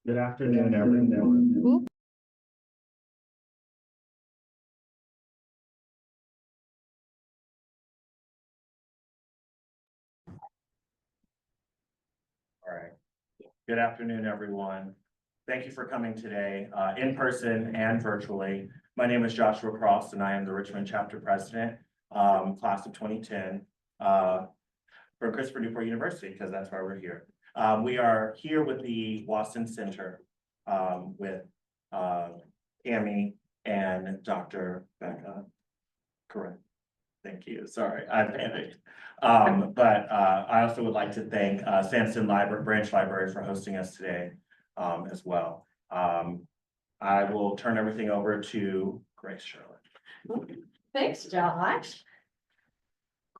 Good afternoon, everyone. All right. Good afternoon, everyone. Thank you for coming today, in person and virtually. My name is Joshua Cross, and I am the Richmond chapter president, class of 2010, for Christopher Newport University, because that's why we're here. We are here with the Wason Center, with Cami and Dr. Rebecca. Correct. Thank you. Sorry, I panicked. But I also would like to thank Sansom Branch Library for hosting us today as well. I will turn everything over to Grace Charlotte. Thanks, Josh.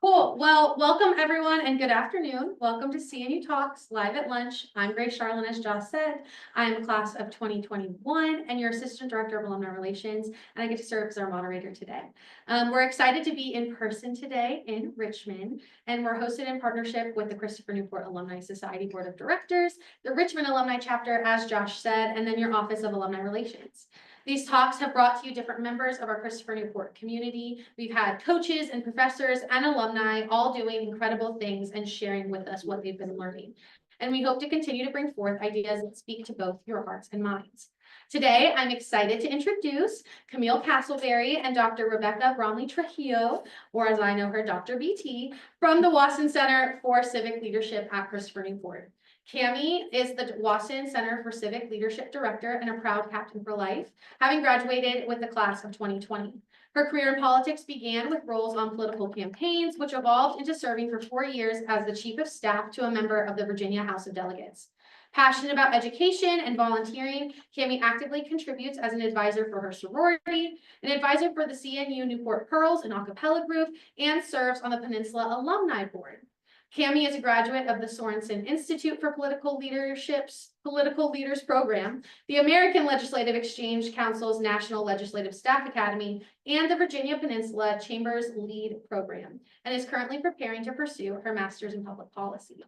Cool. Well, welcome everyone and good afternoon. Welcome to CNU Talks live at lunch. I'm Grace Charlotte, as Josh said. I am a class of 2021 and your Assistant Director of Alumni Relations, and I get to serve as our moderator today. We're excited to be in person today in Richmond, and we're hosted in partnership with the Christopher Newport Alumni Society Board of Directors, the Richmond Alumni Chapter, as Josh said, and then your Office of Alumni Relations. These talks have brought to you different members of our Christopher Newport community. We've had coaches and professors and alumni all doing incredible things and sharing with us what they've been learning. And we hope to continue to bring forth ideas that speak to both your hearts and minds. Today, I'm excited to introduce Cami Castleberry and Dr. Rebecca Bromley-Trujillo, or as I know her, Dr. BT, from the Wason Center for Civic Leadership at Christopher Newport. Cami is the Wason Center for Civic Leadership Director and a proud captain for life, having graduated with the class of 2020. Her career in politics began with roles on political campaigns, which evolved into serving for 4 years as the Chief of Staff to a member of the Virginia House of Delegates. Passionate about education and volunteering, Cami actively contributes as an advisor for her sorority, an advisor for the CNU Newport Pearls and Acapella Group, and serves on the Peninsula Alumni Board. Cami is a graduate of the Sorensen Institute for Political Leaders Program, the American Legislative Exchange Council's National Legislative Staff Academy, and the Virginia Peninsula Chamber's LEAD Program, and is currently preparing to pursue her master's in public policy.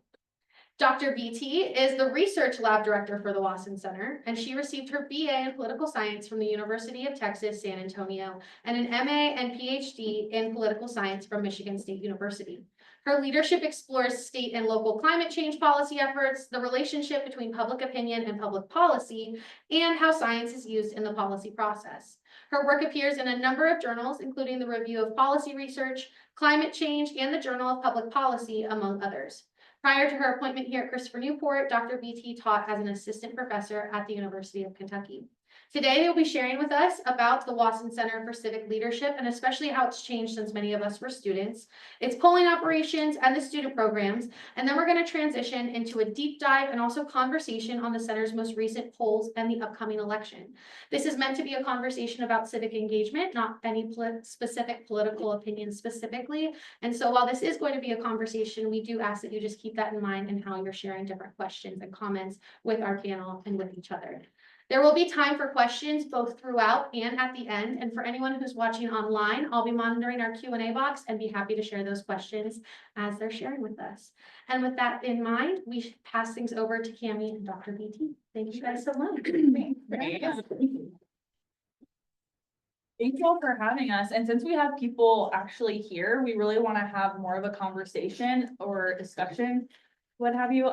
Dr. BT is the research lab director for the Wason Center, and she received her BA in political science from the University of Texas, San Antonio, and an MA and PhD in political science from Michigan State University. Her leadership explores state and local climate change policy efforts, the relationship between public opinion and public policy, and how science is used in the policy process. Her work appears in a number of journals, including the Review of Policy Research, Climate Change, and the Journal of Public Policy, among others. Prior to her appointment here at Christopher Newport, Dr. BT taught as an assistant professor at the University of Kentucky. Today, they will be sharing with us about the Wason Center for Civic Leadership and especially how it's changed since many of us were students, its polling operations and the student programs. And then we're going to transition into a deep dive and also conversation on the center's most recent polls and the upcoming election. This is meant to be a conversation about civic engagement, not any specific political opinion specifically. And so while this is going to be a conversation, we do ask that you just keep that in mind in how you're sharing different questions and comments with our panel and with each other. There will be time for questions both throughout and at the end. And for anyone who's watching online, I'll be monitoring our Q&A box and be happy to share those questions as they're sharing with us. And with that in mind, we should pass things over to Cami and Dr. BT. Thank you guys so much. Thank you all for having us. And since we have people actually here, we really want to have more of a conversation or discussion, what have you,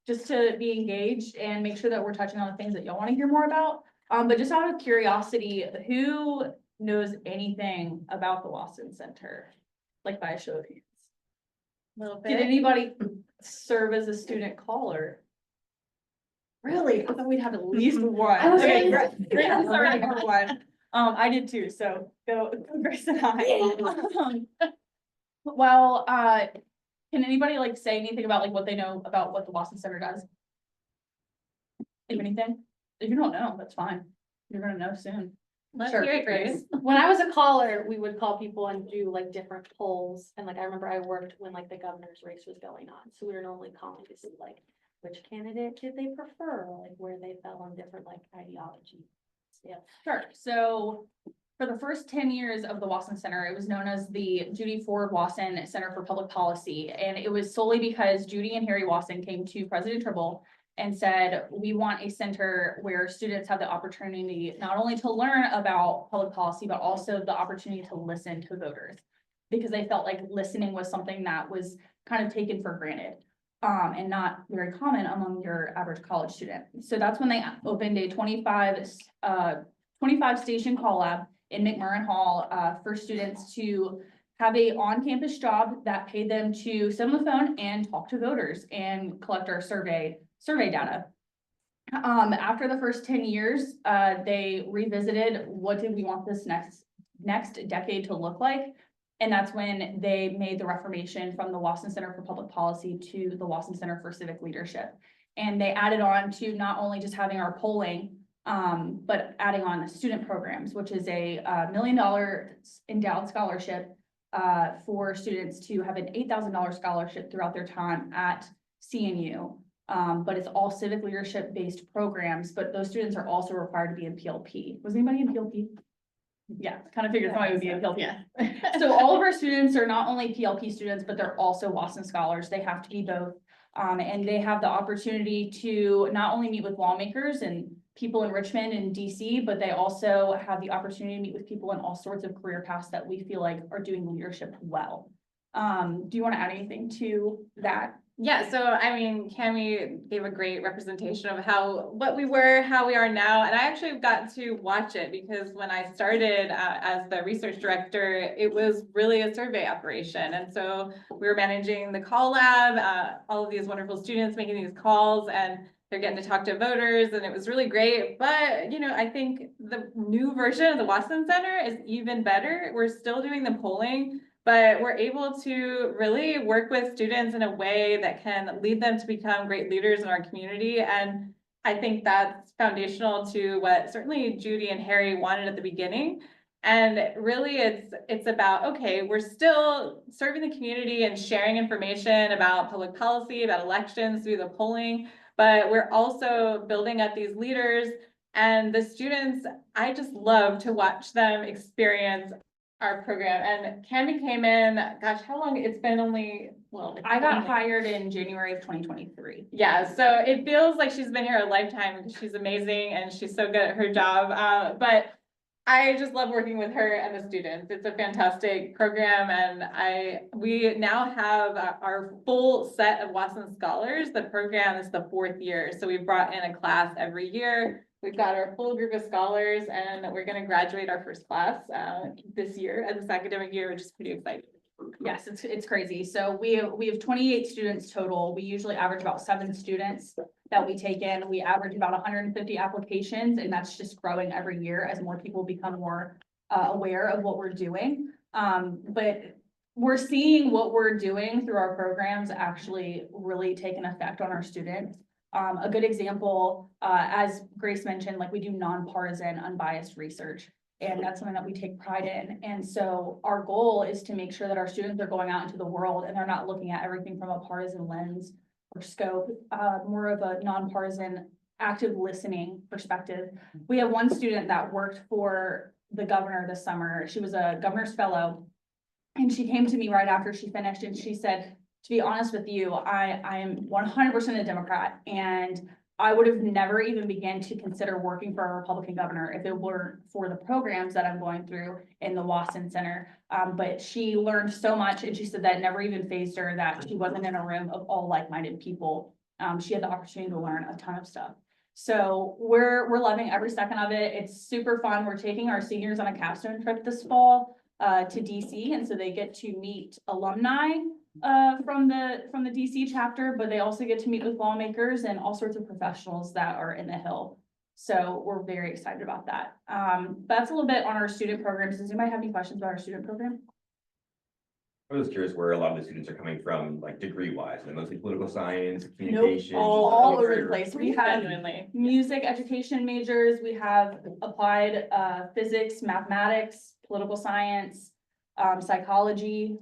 just to be engaged and make sure that we're touching on the things that y'all want to hear more about. But just out of curiosity, who knows anything about the Wason Center? Like by a show of hands. Did anybody serve as a student caller? Really? I thought we'd have at least one. I was Okay, really- great. Sorry, one. I did too, so go Grace and I. Well, can anybody like say anything about like what they know about what the Wason Center does? If anything? If you don't know, that's fine. You're gonna know soon. Let's Sure. hear it, Grace. When I was a caller, we would call people and do like different polls. And like, I remember I worked when like the governor's race was going on. So we were normally calling to see like, which candidate did they prefer? Like where they fell on different like ideology. Yeah. Sure. So for the first 10 years of the Wason Center, it was known as the Judy Ford Wason Center for Public Policy. And it was solely because Judy and Harry Wason came to President Tribble and said, we want a center where students have the opportunity not only to learn about public policy, but also the opportunity to listen to voters. Because they felt like listening was something that was kind of taken for granted, and not very common among your average college student. So that's when they opened a 25 station call lab in McMurrin Hall, for students to have a on-campus job that paid them to sit on the phone and talk to voters and collect our survey data. After the first 10 years, they revisited, what did we want this next decade to look like? And that's when they made the reformation from the Wason Center for Public Policy to the Wason Center for Civic Leadership. And they added on to not only just having our polling, but adding on student programs, which is a $1 million endowed scholarship for students to have an $8,000 scholarship throughout their time at CNU. But it's all civic leadership based programs, but those students are also required to be in PLP. Was anybody in PLP? Yeah, kind of figured somebody would be in PLP. Yeah. So all of our students are not only PLP students, but they're also Wason scholars. They have to be both. And they have the opportunity to not only meet with lawmakers and people in Richmond and DC, but they also have the opportunity to meet with people in all sorts of career paths that we feel like are doing leadership well. Do you want to add anything to that? Yeah, so I mean, Cami gave a great representation of what we were, how we are now, and I actually got to watch it because when I started as the research director, it was really a survey operation, and so we were managing the call lab, all of these wonderful students making these calls, and they're getting to talk to voters, and it was really great. But you know, I think the new version of the Wason Center is even better. We're still doing the polling, but we're able to really work with students in a way that can lead them to become great leaders in our community. And I think that's foundational to what certainly Judy and Harry wanted at the beginning. And really it's about, okay, we're still serving the community and sharing information about public policy, about elections through the polling, but we're also building up these leaders and the students. I just love to watch them experience our program. And Cami came in, gosh, how long? It's been only, well, I got hired in January of 2023. Yeah, so it feels like she's been here a lifetime because she's amazing and she's so good at her job. But I just love working with her and the students. It's a fantastic program, and we now have our full set of Wason scholars. The program is the 4th year, so we brought in a class every year. We've got our full group of scholars, and we're going to graduate our first class this year, this academic year, which is pretty exciting. Yes, it's crazy. So we have 28 students total. We usually average about 7 students that we take in. We average about 150 applications, and that's just growing every year as more people become more aware of what we're doing. But we're seeing what we're doing through our programs actually really take an effect on our students. A good example, as Grace mentioned, like we do nonpartisan, unbiased research. And that's something that we take pride in. And so our goal is to make sure that our students are going out into the world and they're not looking at everything from a partisan lens or scope, more of a nonpartisan, active listening perspective. We have one student that worked for the governor this summer. She was a governor's fellow. And she came to me right after she finished and she said, to be honest with you, I am 100% a Democrat, and I would have never even began to consider working for a Republican governor if it weren't for the programs that I'm going through in the Wason Center. But she learned so much, and she said that never even fazed her that she wasn't in a room of all like-minded people. She had the opportunity to learn a ton of stuff. So we're loving every second of it. It's super fun. We're taking our seniors on a capstone trip this fall to DC, and so they get to meet alumni from the DC chapter, but they also get to meet with lawmakers and all sorts of professionals that are in the Hill. So we're very excited about that. That's a little bit on our student programs. Does anybody have any questions about our student program? I was curious where a lot of the students are coming from, like degree wise, and mostly political science, communication. All over the place. We have Genuinely. music education majors. We have applied physics, mathematics, political science, psychology.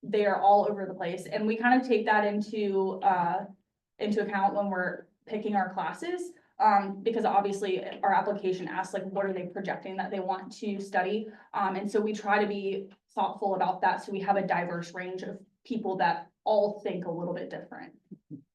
They are all over the place, and we kind of take that into account when we're picking our classes, because obviously our application asks like what are they projecting that they want to study, and so we try to be thoughtful about that, so we have a diverse range of people that all think a little bit different.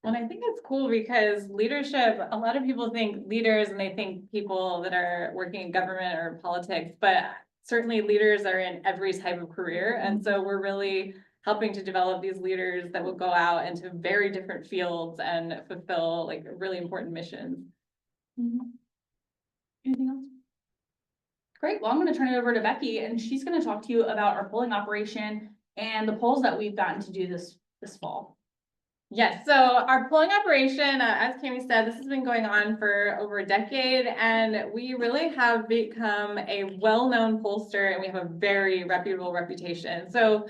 And I think it's cool because leadership, a lot of people think leaders and they think people that are working in government or politics, but certainly leaders are in every type of career. And so we're really helping to develop these leaders that will go out into very different fields and fulfill like really important missions. Anything else? Great, well, I'm gonna turn it over to Becky, and she's gonna talk to you about our polling operation and the polls that we've gotten to do this fall. Yes, so our polling operation, as Cami said, this has been going on for over a decade, and we really have become a well-known pollster, and we have a very reputable reputation. So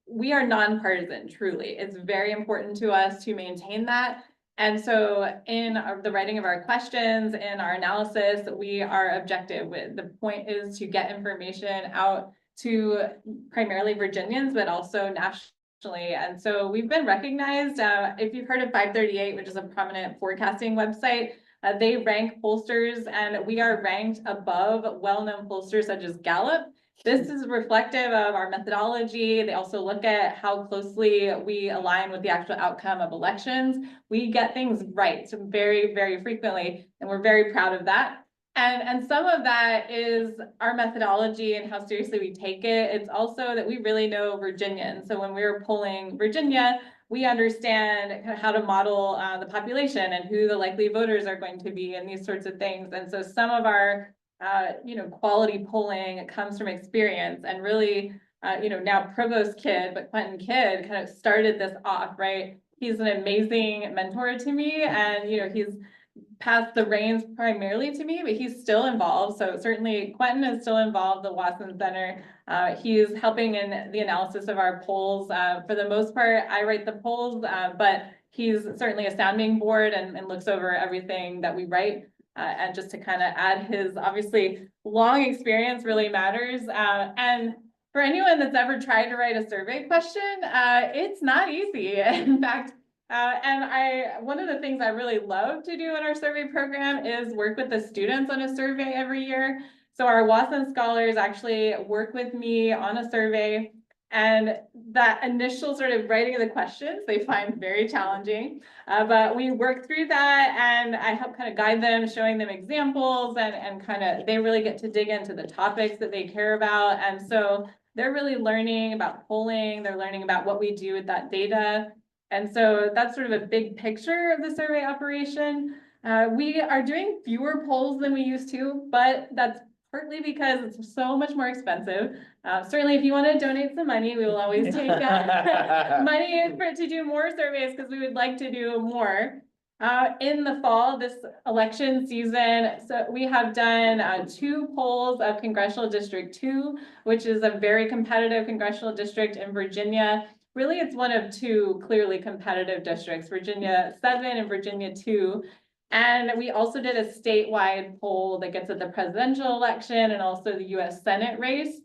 we are nonpartisan, truly. It's very important to us to maintain that. And so in the writing of our questions and our analysis, we are objective. The point is to get information out to primarily Virginians, but also nationally. And so we've been recognized, if you've heard of 538, which is a prominent forecasting website, they rank pollsters, and we are ranked above well-known pollsters such as Gallup. This is reflective of our methodology. They also look at how closely we align with the actual outcome of elections. We get things right so very, very frequently, and we're very proud of that. And some of that is our methodology and how seriously we take it. It's also that we really know Virginians. So when we were polling Virginia, we understand how to model the population and who the likely voters are going to be and these sorts of things. And so some of our quality polling comes from experience, and really, now Provost Kidd, but Quentin Kidd kind of started this off, right? He's an amazing mentor to me, and, he's passed the reins primarily to me, but he's still involved. So certainly Quentin is still involved, the Wason Center. He's helping in the analysis of our polls. For the most part, I write the polls, but he's certainly a sounding board and looks over everything that we write. And just to kind of add his obviously long experience really matters. And for anyone that's ever tried to write a survey question, it's not easy. In fact, one of the things I really love to do in our survey program is work with the students on a survey every year. So our Wason scholars actually work with me on a survey, and that initial sort of writing of the questions, they find very challenging, but we work through that, and I help kind of guide them, showing them examples, and kind of, they really get to dig into the topics that they care about. And so they're really learning about polling, they're learning about what we do with that data. And so that's sort of a big picture of the survey operation. We are doing fewer polls than we used to, but that's partly because it's so much more expensive. Certainly, if you want to donate some money, we will always take money to do more surveys, because we would like to do more. In the fall, this election season, so we have done 2 polls of Congressional District 2, which is a very competitive congressional district in Virginia. Really, it's one of 2 clearly competitive districts, Virginia 7 and Virginia 2. And we also did a statewide poll that gets at the presidential election and also the US Senate race.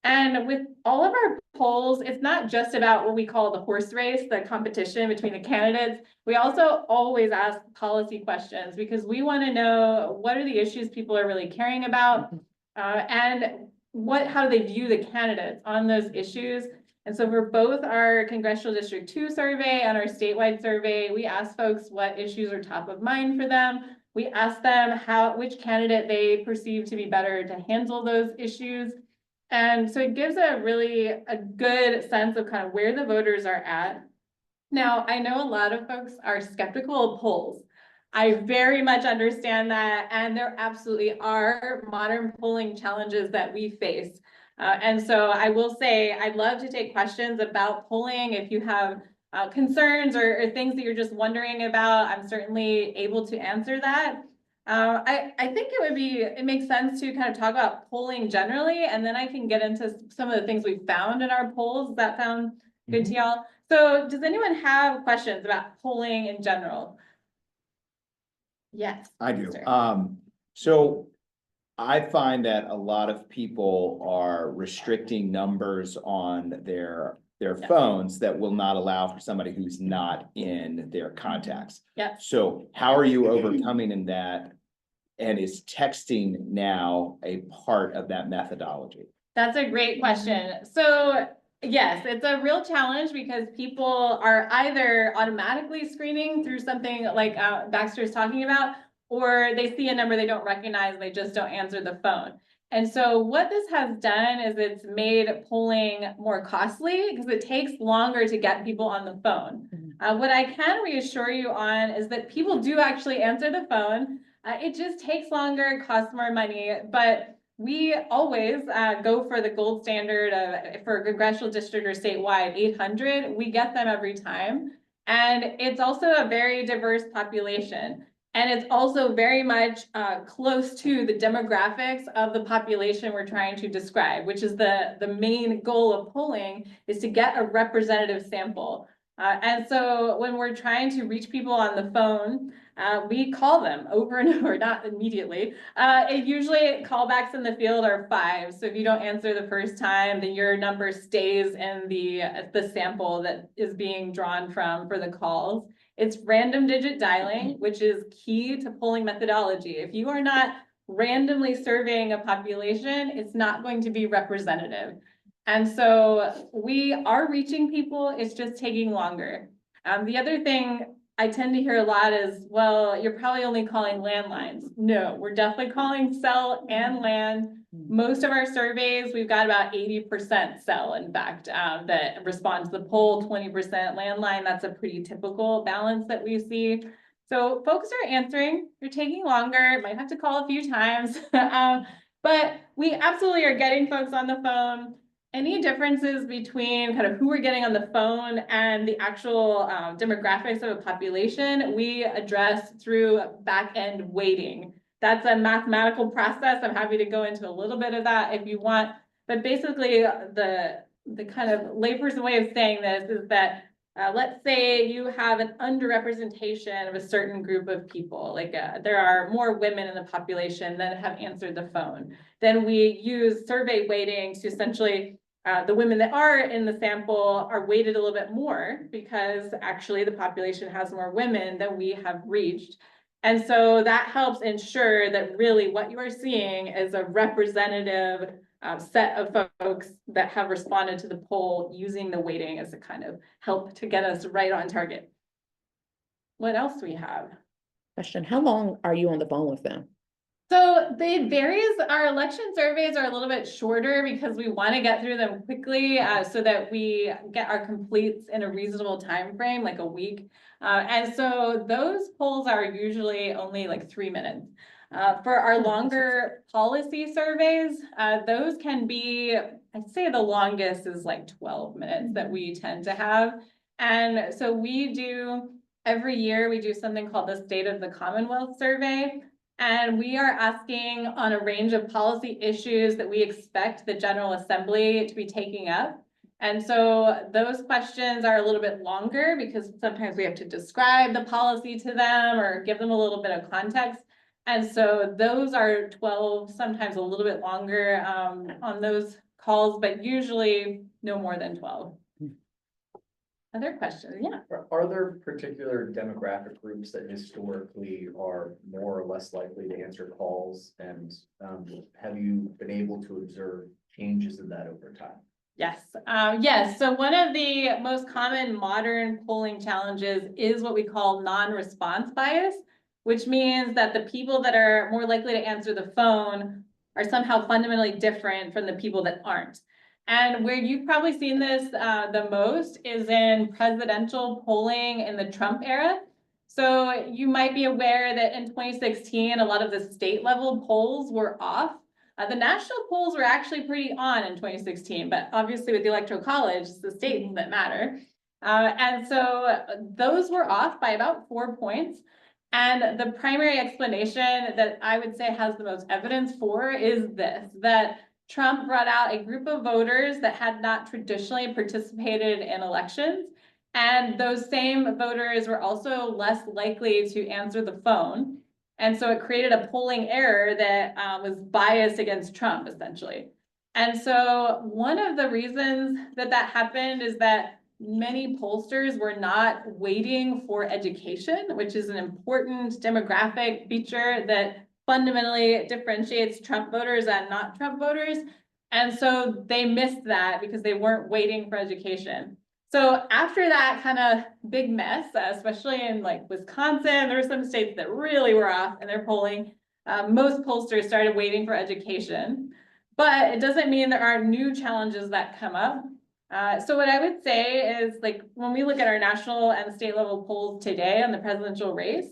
And with all of our polls, it's not just about what we call the horse race, the competition between the candidates. We also always ask policy questions, because we want to know what are the issues people are really caring about, and how do they view the candidates on those issues. And so for both our Congressional District 2 survey and our statewide survey, we ask folks what issues are top of mind for them. We ask them which candidate they perceive to be better to handle those issues. And so it gives a good sense of kind of where the voters are at. Now, I know a lot of folks are skeptical of polls. I very much understand that, and there absolutely are modern polling challenges that we face. And so I will say, I'd love to take questions about polling. If you have concerns or things that you're just wondering about, I'm certainly able to answer that. I think it makes sense to kind of talk about polling generally, and then I can get into some of the things we found in our polls. Does that sound good to y'all? So does anyone have questions about polling in general? Yes. I do. Mr. So I find that a lot of people are restricting numbers on their phones that will not allow for somebody who's not in their contacts. Yep. So how are you overcoming in that? And is texting now a part of that methodology? That's a great question. So Yes, it's a real challenge because people are either automatically screening through something like Baxter's talking about, or they see a number they don't recognize, they just don't answer the phone. And so what this has done is it's made polling more costly because it takes longer to get people on the phone. What I can reassure you on is that people do actually answer the phone. It just takes longer, it costs more money, but we always go for the gold standard of, for a congressional district or statewide, 800. We get them every time. And it's also a very diverse population. And it's also very much close to the demographics of the population we're trying to describe, which is the main goal of polling, is to get a representative sample. And so when we're trying to reach people on the phone, we call them over and over, not immediately. Usually callbacks in the field are 5. So if you don't answer the first time, then your number stays in the sample that is being drawn from for the calls. It's random digit dialing, which is key to polling methodology. If you are not randomly surveying a population, it's not going to be representative. And so we are reaching people, it's just taking longer. The other thing I tend to hear a lot is, well, you're probably only calling landlines. No, we're definitely calling cell and land. Most of our surveys, we've got about 80% cell, in fact, that respond to the poll, 20% landline. That's a pretty typical balance that we see. So folks are answering, you're taking longer, might have to call a few times, but we absolutely are getting folks on the phone. Any differences between kind of who we're getting on the phone and the actual demographics of a population, we address through back-end weighting. That's a mathematical process. I'm happy to go into a little bit of that if you want. But basically, the kind of layperson way of saying this is that let's say you have an underrepresentation of a certain group of people, like there are more women in the population that have answered the phone. Then we use survey weighting to essentially the women that are in the sample are weighted a little bit more because actually the population has more women than we have reached. And so that helps ensure that really what you are seeing is a representative set of folks that have responded to the poll using the weighting as a kind of help to get us right on target. What else do we have? Question, how long are you on the phone with them? So it varies. Our election surveys are a little bit shorter because we want to get through them quickly so that we get our completes in a reasonable time frame, like a week. And so those polls are usually only like 3 minutes. For our longer policy surveys, those can be, I'd say the longest is like 12 minutes that we tend to have. And so we do, every year we do something called the State of the Commonwealth Survey. And we are asking on a range of policy issues that we expect the General Assembly to be taking up. And so those questions are a little bit longer because sometimes we have to describe the policy to them or give them a little bit of context. And so those are 12, sometimes a little bit longer on those calls, but usually no more than 12. Other questions? Yeah. Are there particular demographic groups that historically are more or less likely to answer calls? And have you been able to observe changes in that over time? Yes. Yes. So one of the most common modern polling challenges is what we call non-response bias, which means that the people that are more likely to answer the phone are somehow fundamentally different from the people that aren't. And where you've probably seen this the most is in presidential polling in the Trump era. So you might be aware that in 2016, a lot of the state level polls were off. The national polls were actually pretty on in 2016, but obviously with the Electoral College, it's the states that matter. And so those were off by about 4 points. And the primary explanation that I would say has the most evidence for is this, that Trump brought out a group of voters that had not traditionally participated in elections. And those same voters were also less likely to answer the phone. And so it created a polling error that was biased against Trump, essentially. And so one of the reasons that that happened is that many pollsters were not waiting for education, which is an important demographic feature that fundamentally differentiates Trump voters and not Trump voters. And so they missed that because they weren't waiting for education. So after that kind of big mess, especially in like Wisconsin, there were some states that really were off in their polling. Most pollsters started waiting for education, but it doesn't mean there aren't new challenges that come up. So what I would say is, like, when we look at our national and state level polls today on the presidential race,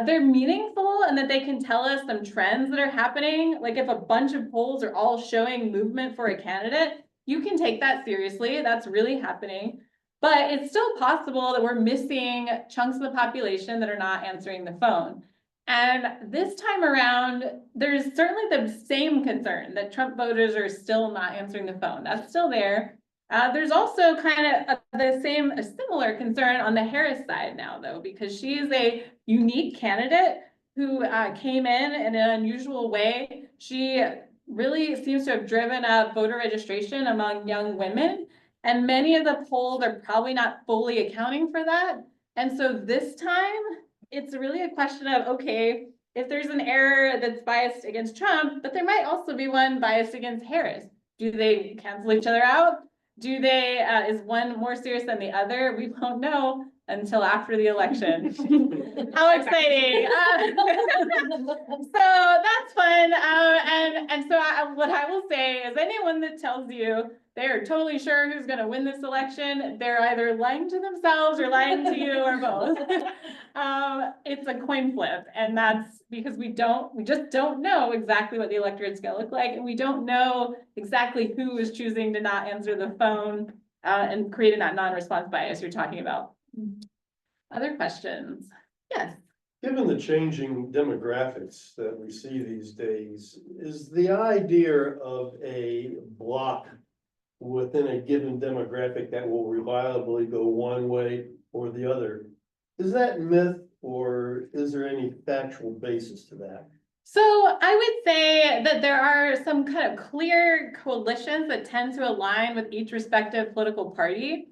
they're meaningful and that they can tell us some trends that are happening. Like if a bunch of polls are all showing movement for a candidate, you can take that seriously. That's really happening. But it's still possible that we're missing chunks of the population that are not answering the phone. And this time around, there's certainly the same concern that Trump voters are still not answering the phone. That's still there. There's also kind of a similar concern on the Harris side now, though, because she is a unique candidate who came in an unusual way. She really seems to have driven up voter registration among young women. And many of the polls are probably not fully accounting for that. And so this time, it's really a question of, okay, if there's an error that's biased against Trump, but there might also be one biased against Harris. Do they cancel each other out? Do they, is one more serious than the other? We won't know until after the election. How exciting. So that's fun. And so what I will say is anyone that tells you they are totally sure who's going to win this election, they're either lying to themselves or lying to you or both. It's a coin flip, and that's because we just don't know exactly what the electorate's going to look like, and we don't know exactly who is choosing to not answer the phone and creating that non-response bias you're talking about. Other questions? Yes. Given the changing demographics that we see these days, is the idea of a block within a given demographic that will reliably go one way or the other, is that myth, or is there any factual basis to that? So I would say that there are some kind of clear coalitions that tend to align with each respective political party,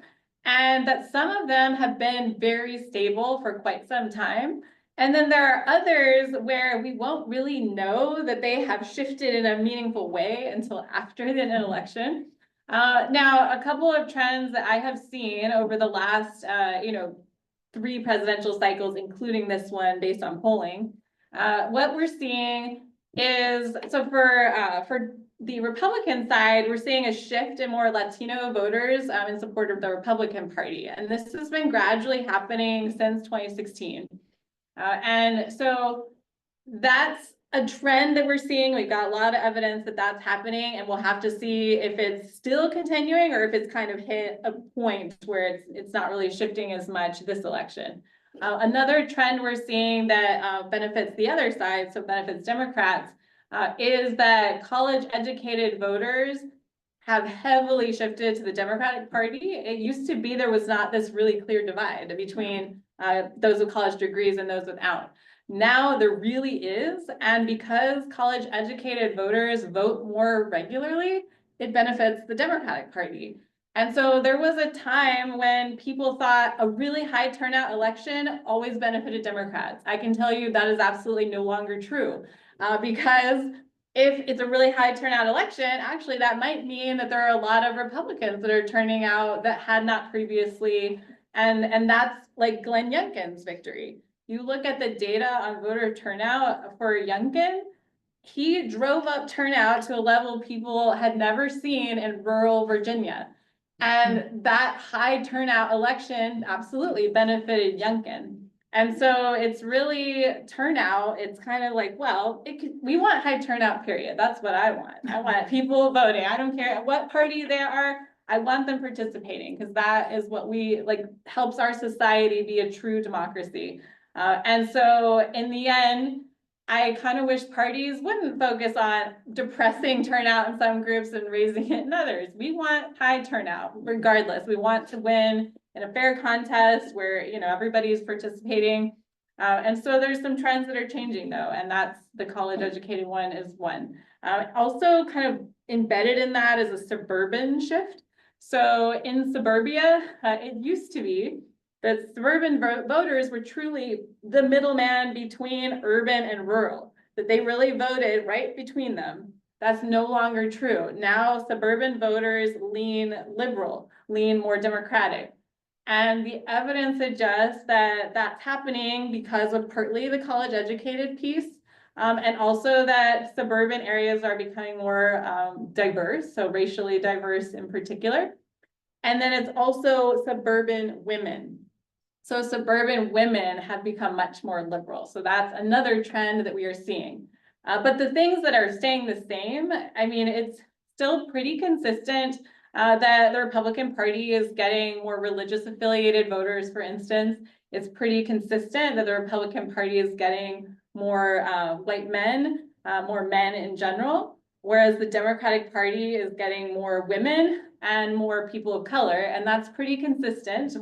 and that some of them have been very stable for quite some time. And then there are others where we won't really know that they have shifted in a meaningful way until after an election. Now, a couple of trends that I have seen over the last, 3 presidential cycles, including this one based on polling, what we're seeing is, so for the Republican side, we're seeing a shift in more Latino voters in support of the Republican Party. And this has been gradually happening since 2016. And so that's a trend that we're seeing. We've got a lot of evidence that that's happening, and we'll have to see if it's still continuing or if it's kind of hit a point where it's not really shifting as much this election. Another trend we're seeing that benefits the other side, so benefits Democrats, is that college-educated voters have heavily shifted to the Democratic Party. It used to be there was not this really clear divide between those with college degrees and those without. Now there really is, and because college-educated voters vote more regularly, it benefits the Democratic Party. And so there was a time when people thought a really high turnout election always benefited Democrats. I can tell you that is absolutely no longer true, because if it's a really high turnout election, actually that might mean that there are a lot of Republicans that are turning out that had not previously, and that's like Glenn Youngkin's victory. You look at the data on voter turnout for Youngkin, he drove up turnout to a level people had never seen in rural Virginia. And that high turnout election absolutely benefited Youngkin. And so it's really turnout. It's kind of like, well, we want high turnout, period. That's what I want. I want people voting. I don't care what party they are. I want them participating, because that is what helps our society be a true democracy. And so in the end, I kind of wish parties wouldn't focus on depressing turnout in some groups and raising it in others. We want high turnout regardless. We want to win in a fair contest where, everybody's participating. And so there's some trends that are changing though, and that's the college educated one is one. Also kind of embedded in that is a suburban shift. So in suburbia, it used to be that suburban voters were truly the middleman between urban and rural, that they really voted right between them. That's no longer true. Now suburban voters lean liberal, lean more Democratic. And the evidence suggests that that's happening because of partly the college educated piece, and also that suburban areas are becoming more diverse, so racially diverse in particular. And then it's also suburban women. So suburban women have become much more liberal. So that's another trend that we are seeing. But the things that are staying the same, I mean, it's still pretty consistent that the Republican Party is getting more religious affiliated voters, for instance. It's pretty consistent that the Republican Party is getting more white men, more men in general, whereas the Democratic Party is getting more women and more people of color, and that's pretty consistent,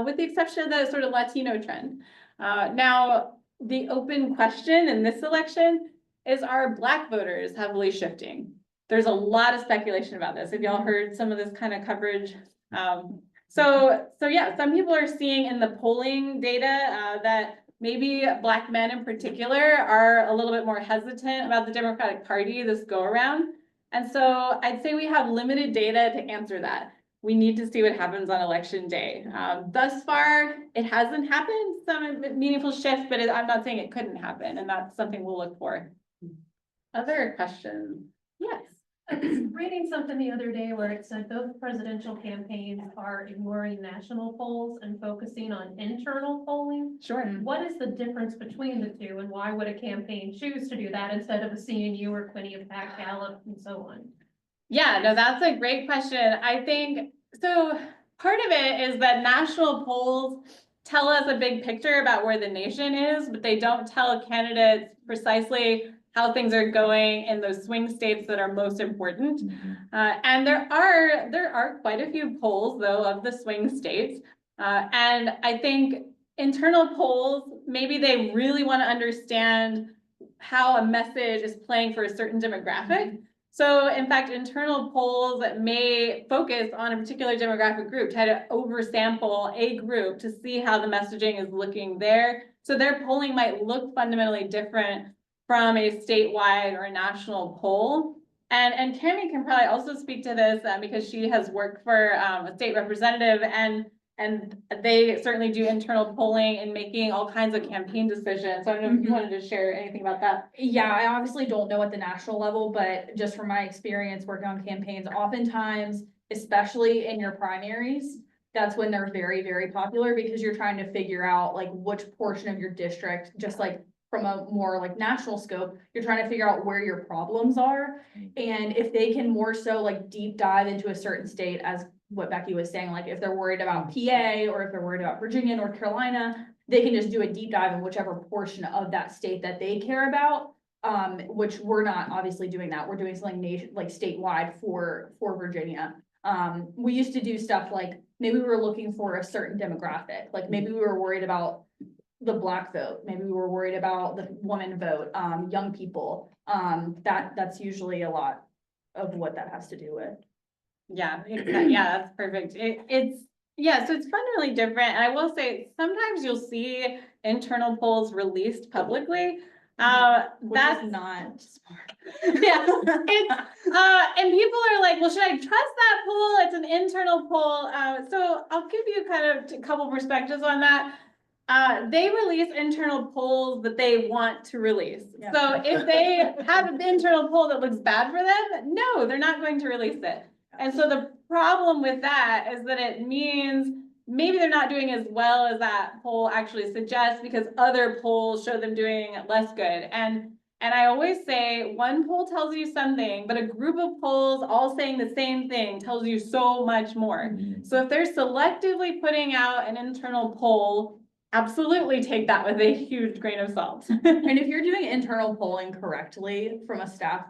with the exception of the sort of Latino trend. Now, the open question in this election is, are Black voters heavily shifting? There's a lot of speculation about this. Have y'all heard some of this kind of coverage? So yeah, some people are seeing in the polling data that maybe Black men in particular are a little bit more hesitant about the Democratic Party this go around. And so I'd say we have limited data to answer that. We need to see what happens on election day. Thus far, it hasn't happened, some meaningful shift, but I'm not saying it couldn't happen, and that's something we'll look for. Other questions? Yes. I was reading something the other day where it said both presidential campaigns are ignoring national polls and focusing on internal polling. Sure. What is the difference between the two, and why would a campaign choose to do that instead of a CNU or Quinnipiac, Gallup, and so on? Yeah, no, that's a great question. I think, so part of it is that national polls tell us a big picture about where the nation is, but they don't tell candidates precisely how things are going in those swing states that are most important. And there are quite a few polls though of the swing states. And I think internal polls, maybe they really want to understand how a message is playing for a certain demographic. So in fact, internal polls that may focus on a particular demographic group, try to oversample a group to see how the messaging is looking there. So their polling might look fundamentally different from a statewide or a national poll. And Cami can probably also speak to this because she has worked for a state representative, and they certainly do internal polling and making all kinds of campaign decisions. So I don't know if you wanted to share anything about that. Yeah, I obviously don't know at the national level, but just from my experience working on campaigns, oftentimes, especially in your primaries, that's when they're very, very popular because you're trying to figure out like which portion of your district, just like from a more like national scope, you're trying to figure out where your problems are. And if they can more so like deep dive into a certain state, as what Becky was saying, like if they're worried about PA or if they're worried about Virginia, North Carolina, they can just do a deep dive in whichever portion of that state that they care about. Which we're not obviously doing that. We're doing something like statewide for Virginia. We used to do stuff like maybe we were looking for a certain demographic, like maybe we were worried about the Black vote, maybe we were worried about the woman vote, young people. That's usually a lot of what that has to do with. Yeah, yeah, that's perfect. Yeah, so it's fundamentally different. And I will say, sometimes you'll see internal polls released publicly. That's not smart. Yeah, it's and people are like, well, should I trust that poll? It's an internal poll. So I'll give you kind of a couple perspectives on that. They release internal polls that they want to release. Yeah. So if they have an internal poll that looks bad for them, no, they're not going to release it. And so the problem with that is that it means maybe they're not doing as well as that poll actually suggests because other polls show them doing less good. And I always say one poll tells you something, but a group of polls all saying the same thing tells you so much more. So if they're selectively putting out an internal poll, absolutely take that with a huge grain of salt. And if you're doing internal polling correctly from a staff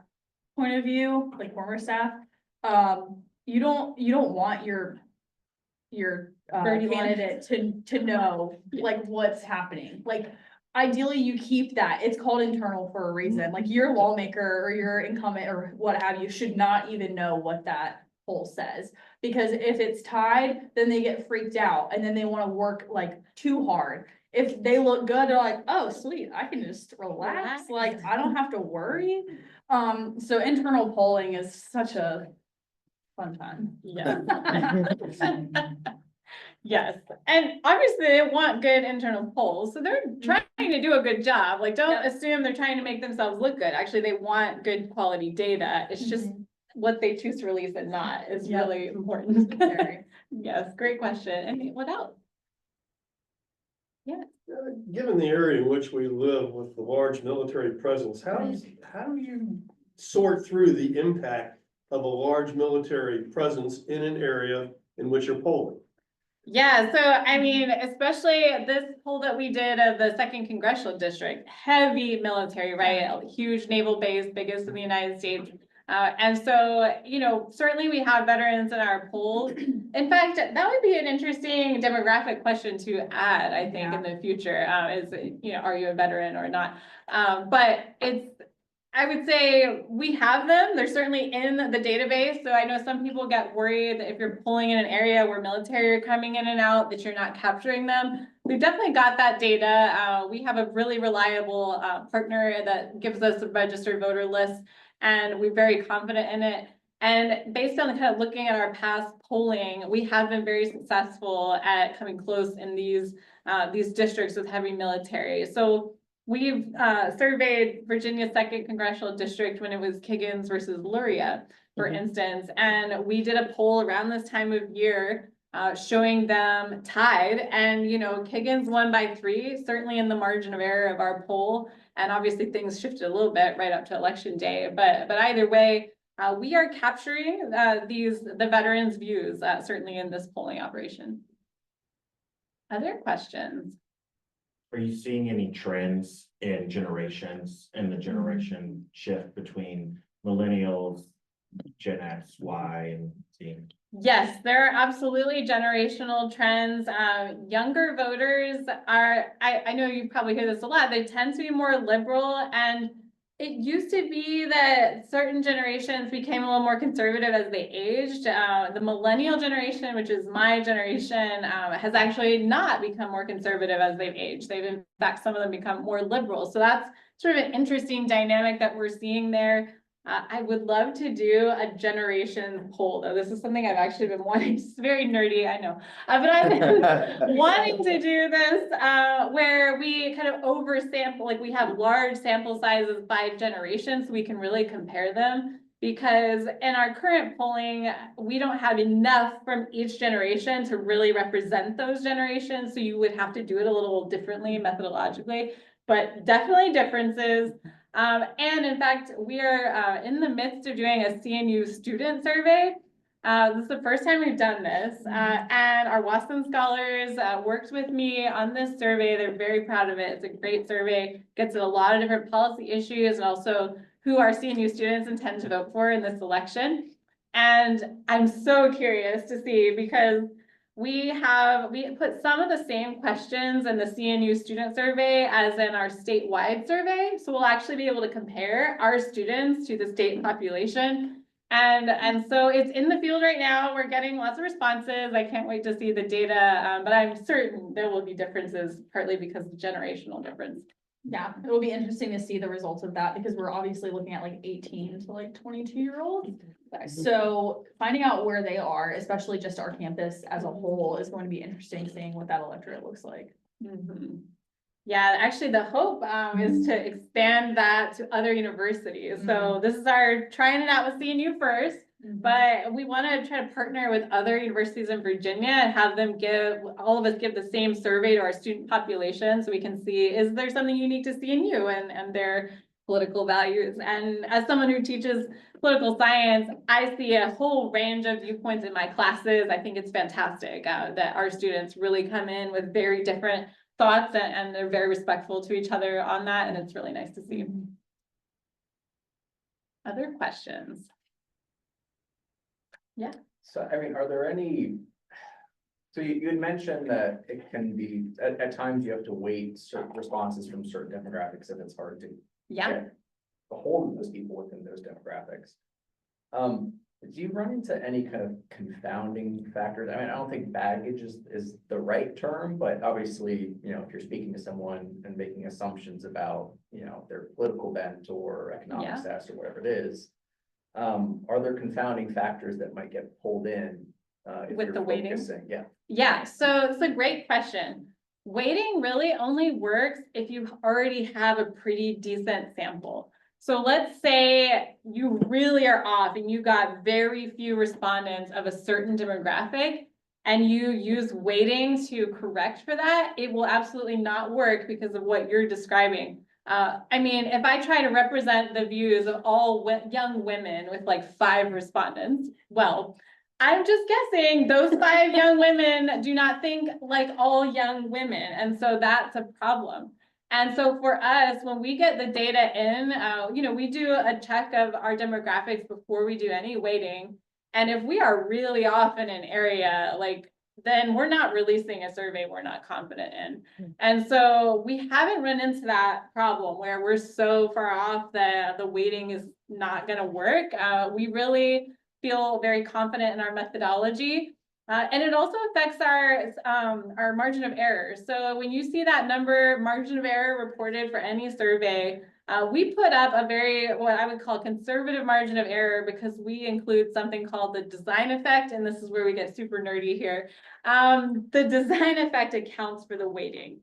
point of view, like former staff, you don't want your candidate to know like what's happening. Like ideally you keep that. It's called internal for a reason. Like your lawmaker or your incumbent or what have you should not even know what that poll says. Because if it's tied, then they get freaked out and then they want to work like too hard. if they look good, they're like, oh, sweet, I can just relax, like, I don't have to worry. So internal polling is such a fun time. Yeah. Yes, and obviously they want good internal polls, so they're trying to do a good job. Like, don't assume they're trying to make themselves look good. Actually, they want good quality data. It's just what they choose to release and not is really important. Very. Yes, great question. And what else? Given the area in which we live with the large military presence, how do you sort through the impact of a large military presence in an area in which you're polling? Yeah, so I mean, especially this poll that we did of the 2nd Congressional District, heavy military, right? A huge naval base, biggest in the United States. And so, you know, certainly we have veterans in our polls. In fact, that would be an interesting demographic question to add, I think, in the future, is, you know, are you a veteran or not? But I would say we have them. They're certainly in the database. So I know some people get worried that if you're polling in an area where military are coming in and out, that you're not capturing them. We've definitely got that data. We have a really reliable partner that gives us a registered voter list, and we're very confident in it. And based on the kind of looking at our past polling, we have been very successful at coming close in these districts with heavy military. So we've surveyed Virginia's 2nd Congressional District when it was Kiggins versus Luria, for instance, and we did a poll around this time of year showing them tied, and you know, Kiggins won by 3, certainly in the margin of error of our poll, and obviously things shifted a little bit right up to election day, but either way, we are capturing the veterans' views certainly in this polling operation. Other questions? Are you seeing any trends in generations and the generation shift between millennials, Gen X, Y, and Z? Yes, there are absolutely generational trends. Younger voters are, I know you probably hear this a lot, they tend to be more liberal, and it used to be that certain generations became a little more conservative as they aged. The millennial generation, which is my generation, has actually not become more conservative as they've aged. They've, in fact, some of them become more liberal. So that's sort of an interesting dynamic that we're seeing there. I would love to do a generation poll, though. This is something I've actually been wanting. It's very nerdy, I know. But I've been wanting to do this where we kind of oversample, like we have large sample sizes by generation so we can really compare them. Because in our current polling, we don't have enough from each generation to really represent those generations. So you would have to do it a little differently methodologically, but definitely differences. And in fact, we are in the midst of doing a CNU student survey. This is the first time we've done this, and our Wason scholars worked with me on this survey. They're very proud of it. It's a great survey, gets at a lot of different policy issues and also who our CNU students intend to vote for in this election. And I'm so curious to see, because we put some of the same questions in the CNU student survey as in our statewide survey. So we'll actually be able to compare our students to the state population. And so it's in the field right now. We're getting lots of responses. I can't wait to see the data, but I'm certain there will be differences, partly because of generational difference. Yeah, it will be interesting to see the results of that, because we're obviously looking at like 18 to like 22-year-olds. So finding out where they are, especially just our campus as a whole, is going to be interesting, seeing what that electorate looks like. Yeah, actually the hope is to expand that to other universities. So this is our trying it out with CNU first, but we want to try to partner with other universities in Virginia and have them all of us give the same survey to our student population so we can see, is there something unique to CNU and their political values? And as someone who teaches political science, I see a whole range of viewpoints in my classes. I think it's fantastic that our students really come in with very different thoughts and they're very respectful to each other on that, and it's really nice to see. Other questions? Yeah. So, I mean, are there any, so you had mentioned that it can be, at times you have to wait certain responses from certain demographics if it's hard to get a hold of those people within those demographics. Do you run into any kind of confounding factors? I mean, I don't think baggage is the right term, but obviously, you know, if you're speaking to someone and making assumptions about, you know, their political bent or economic Yeah. status or whatever it is, are there confounding factors that might get pulled in? If With you're the weighting? focusing? Yeah. Yeah, so it's a great question. Weighting really only works if you already have a pretty decent sample. So let's say you really are off and you got very few respondents of a certain demographic and you use weighting to correct for that, it will absolutely not work because of what you're describing. I mean, if I try to represent the views of all young women with like 5 respondents, well, I'm just guessing those 5 young women do not think like all young women. And so that's a problem. And so for us, when we get the data in, you know, we do a check of our demographics before we do any weighting. And if we are really off in an area, like, then we're not releasing a survey we're not confident in. And so we haven't run into that problem where we're so far off that the weighting is not going to work. We really feel very confident in our methodology. And it also affects our margin of error. So when you see that number, margin of error reported for any survey, we put up a very, what I would call conservative margin of error because we include something called the design effect. And this is where we get super nerdy here. The design effect accounts for the weighting.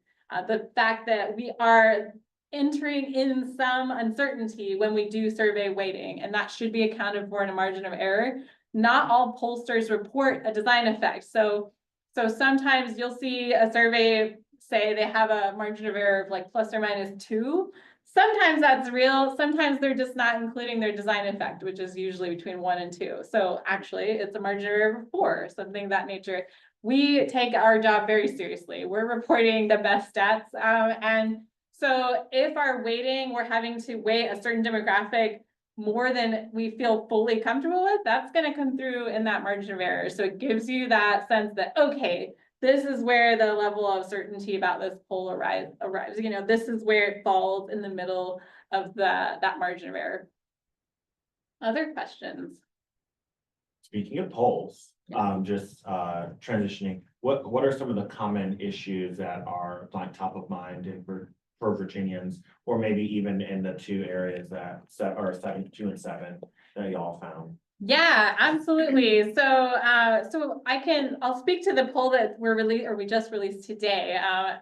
The fact that we are entering in some uncertainty when we do survey weighting, and that should be accounted for in a margin of error. Not all pollsters report a design effect. So sometimes you'll see a survey say they have a margin of error of like ±2. Sometimes that's real. Sometimes they're just not including their design effect, which is usually between 1 and 2. So actually it's a margin of error of 4, something of that nature. We take our job very seriously. We're reporting the best stats. And so if our weighting, we're having to weight a certain demographic more than we feel fully comfortable with, that's going to come through in that margin of error. So it gives you that sense that, okay, this is where the level of certainty about this poll arrives. You know, this is where it falls in the middle of that margin of error. Other questions? Speaking of polls, just transitioning, what are some of the common issues that are like top of mind for Virginians, or maybe even in the 2 areas that are 2 and 7 that y'all found? Yeah, absolutely. So I'll speak to the poll that we just released today.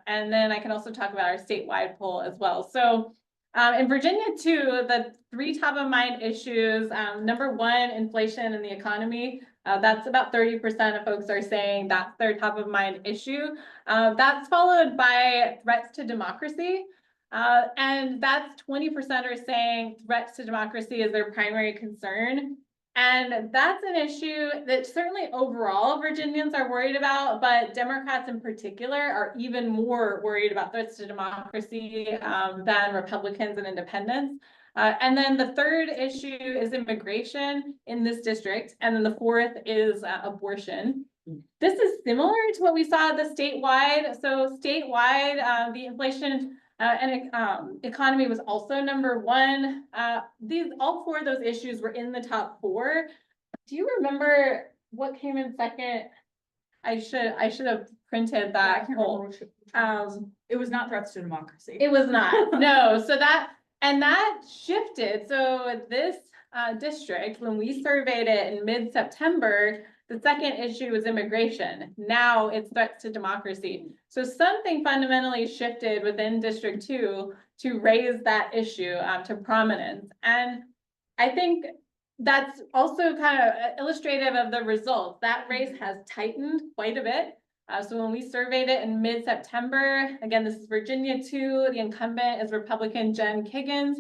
And then I can also talk about our statewide poll as well. So in Virginia too, the 3 top of mind issues, number 1, inflation and the economy. That's about 30% of folks are saying that's their top of mind issue. That's followed by threats to democracy. And that's 20% are saying threats to democracy is their primary concern. And that's an issue that certainly overall Virginians are worried about, but Democrats in particular are even more worried about threats to democracy than Republicans and independents. And then the 3rd issue is immigration in this district. And then the 4th is abortion. This is similar to what we saw at the statewide. So statewide, the inflation and economy was also number 1. All 4 of those issues were in the top 4. Do you remember what came in second? I should have printed that poll. It was not threats to democracy. It was not. No. So that shifted. So this district, when we surveyed it in mid-September, the 2nd issue was immigration. Now it's threats to democracy. So something fundamentally shifted within District 2 to raise that issue to prominence. And I think that's also kind of illustrative of the results. That race has tightened quite a bit. So when we surveyed it in mid-September, again, this is Virginia 2, the incumbent is Republican Jen Kiggins.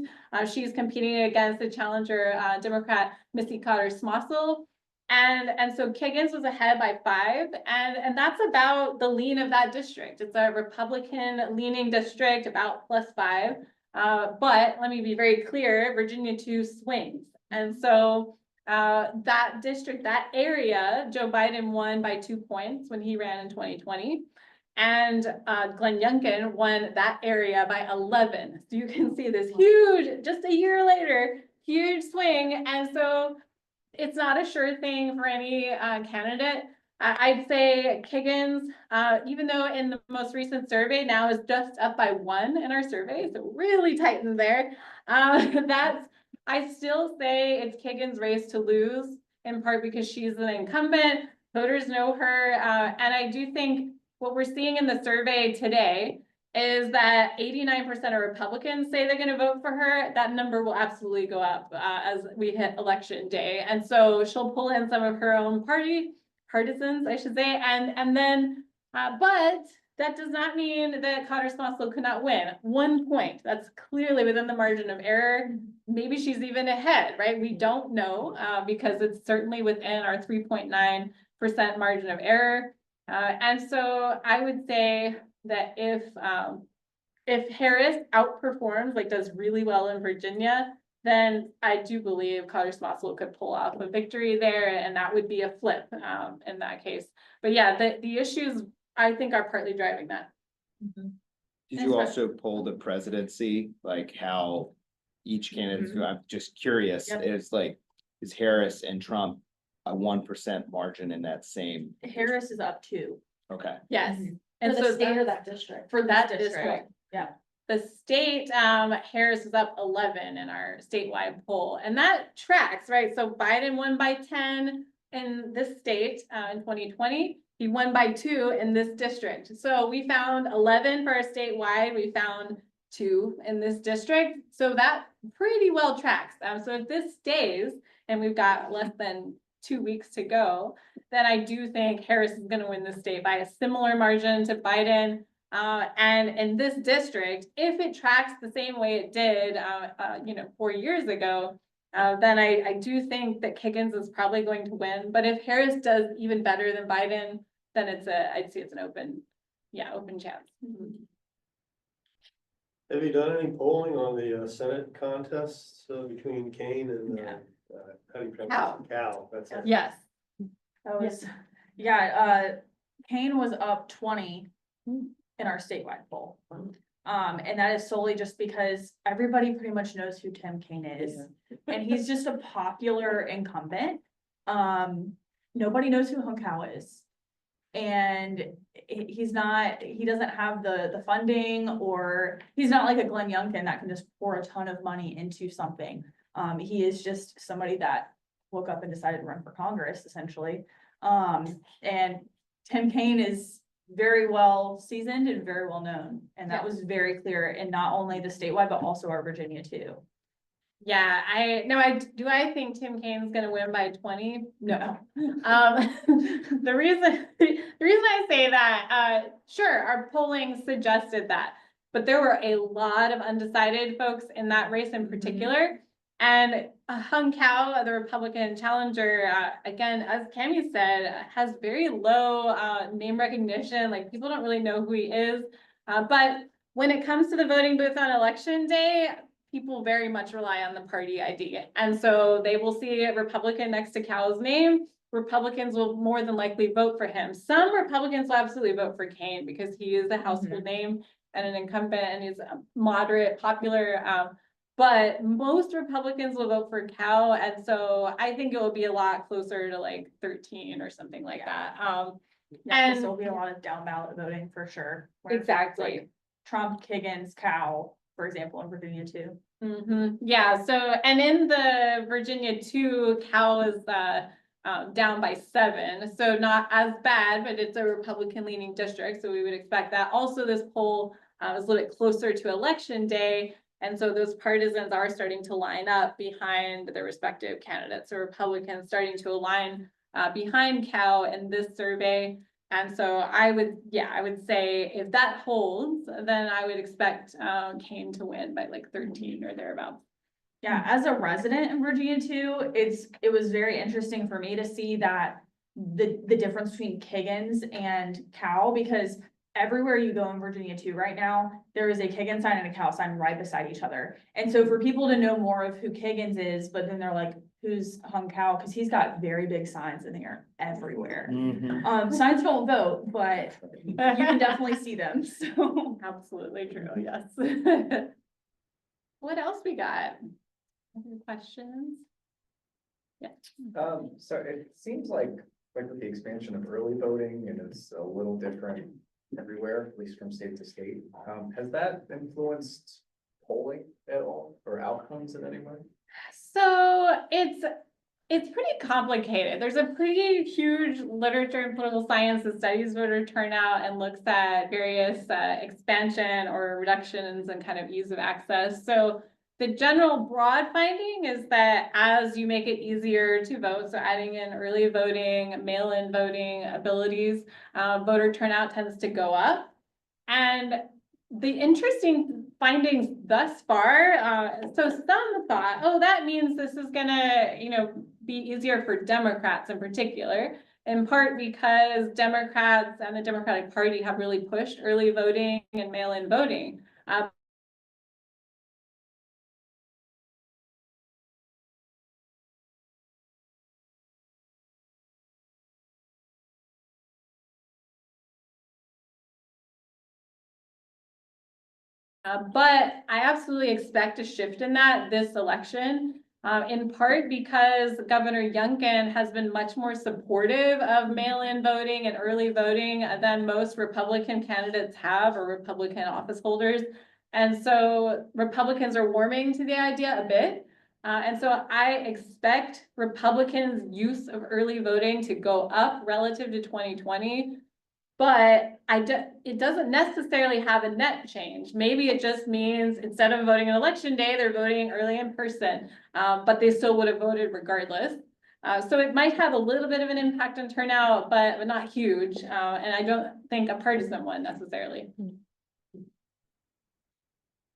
She's competing against the challenger Democrat Missy Cotter-Smossel. And so Kiggins was ahead by 5, and that's about the lean of that district. It's a Republican leaning district, about +5. But let me be very clear, Virginia 2 swings. And so that district, that area, Joe Biden won by 2 points when he ran in 2020. And Glenn Youngkin won that area by 11. So you can see this huge, just a year later, huge swing. And so it's not a sure thing for any candidate. I'd say Kiggins, even though in the most recent survey now is just up by 1 in our survey, so really tightened there. I still say it's Kiggins' race to lose, in part because she's an incumbent, voters know her, and I do think what we're seeing in the survey today is that 89% of Republicans say they're gonna vote for her. That number will absolutely go up as we hit election day. And so she'll pull in some of her own partisans, I should say, and then, but that does not mean that Cotter-Smossel could not win. 1 point, that's clearly within the margin of error. Maybe she's even ahead, right? We don't know because it's certainly within our 3.9% margin of error. And so I would say that if Harris outperforms, like does really well in Virginia, then I do believe Cotter-Smossel could pull off a victory there, and that would be a flip in that case. But yeah, the issues I think are partly driving that. Did you also poll the presidency, like how each candidate, I'm just curious, Yep. it's like, is Harris and Trump a 1% margin in that same, Harris is up 2. okay. Yes. For And the so state or that that district? for that District. district. Yeah. The state, Harris is up 11 in our statewide poll, and that tracks, right? So Biden won by 10 in this state in 2020. He won by 2 in this district. So we found 11 for our statewide. We found 2 in this district. So that pretty well tracks. So if this stays, and we've got less than 2 weeks to go, then I do think Harris is going to win the state by a similar margin to Biden. And in this district, if it tracks the same way it did, 4 years ago, then I do think that Kiggins is probably going to win. But if Harris does even better than Biden, then I'd say it's an open chance. Have you done any polling on the Senate contests between Kane and how do you pronounce Cal. it? Cal, that's it. Yes. That was, Kane was up 20 in our statewide poll. And that is solely just because everybody pretty much knows who Tim Kaine is. And he's just a popular incumbent. Nobody knows who Hung Kao is. And he doesn't have the funding, or he's not like a Glenn Youngkin that can just pour a ton of money into something. He is just somebody that woke up and decided to run for Congress, essentially. And Tim Kaine is very well seasoned and very well known. And that was very clear in not only the statewide, but also our Virginia too. Yeah, I think Tim Kaine's gonna win by 20? No. The reason I say that, sure, our polling suggested that, but there were a lot of undecided folks in that race in particular. And Hung Kao, the Republican challenger, again, as Cami said, has very low name recognition. Like, people don't really know who he is. But when it comes to the voting booth on election day, people very much rely on the party ID. And so they will see a Republican next to Cao's name. Republicans will more than likely vote for him. Some Republicans will absolutely vote for Kaine because he is a household name and an incumbent, and he's moderate, popular. But most Republicans will vote for Kao. And so I think it will be a lot closer to like 13 or something like that. And there'll be a lot of down ballot voting for sure. Exactly. Like Trump, Kiggins, Kao, for example, in Virginia too. Yeah, so, and in the Virginia 2, Cal is down by 7, so not as bad, but it's a Republican leaning district, so we would expect that. Also, this poll is a little bit closer to election day, and so those partisans are starting to line up behind their respective candidates. So Republicans starting to align behind Cal in this survey. And so I would say if that holds, then I would expect Kaine to win by like 13 or thereabouts. Yeah, as a resident in Virginia too, it was very interesting for me to see that the difference between Kiggins and Kao, because everywhere you go in Virginia too right now, there is a Kiggins sign and a Kao sign right beside each other. And so for people to know more of who Kiggins is, but then they're like, who's Hung Kao? Because he's got very big signs and they are everywhere. Signs don't vote, but you can definitely see them. So Absolutely true, yes. What else we got? Any questions? So it seems like with the expansion of early voting, and it's a little different everywhere, at least from state to state. Has that influenced polling at all or outcomes in any way? So it's pretty complicated. There's a pretty huge literature in political science that studies voter turnout and looks at various expansion or reductions and kind of ease of access. So the general broad finding is that as you make it easier to vote, so adding in early voting, mail-in voting abilities, voter turnout tends to go up. And the interesting findings thus far, so some thought, oh, that means this is gonna, be easier for Democrats in particular, in part because Democrats and the Democratic Party have really pushed early voting and mail-in voting. But I absolutely expect a shift in that this election, in part because Governor Youngkin has been much more supportive of mail-in voting and early voting than most Republican candidates have, or Republican office holders. And so Republicans are warming to the idea a bit. And so I expect Republicans' use of early voting to go up relative to 2020. But it doesn't necessarily have a net change. Maybe it just means instead of voting on election day, they're voting early in person, but they still would have voted regardless. So it might have a little bit of an impact on turnout, but not huge. And I don't think a partisan one necessarily.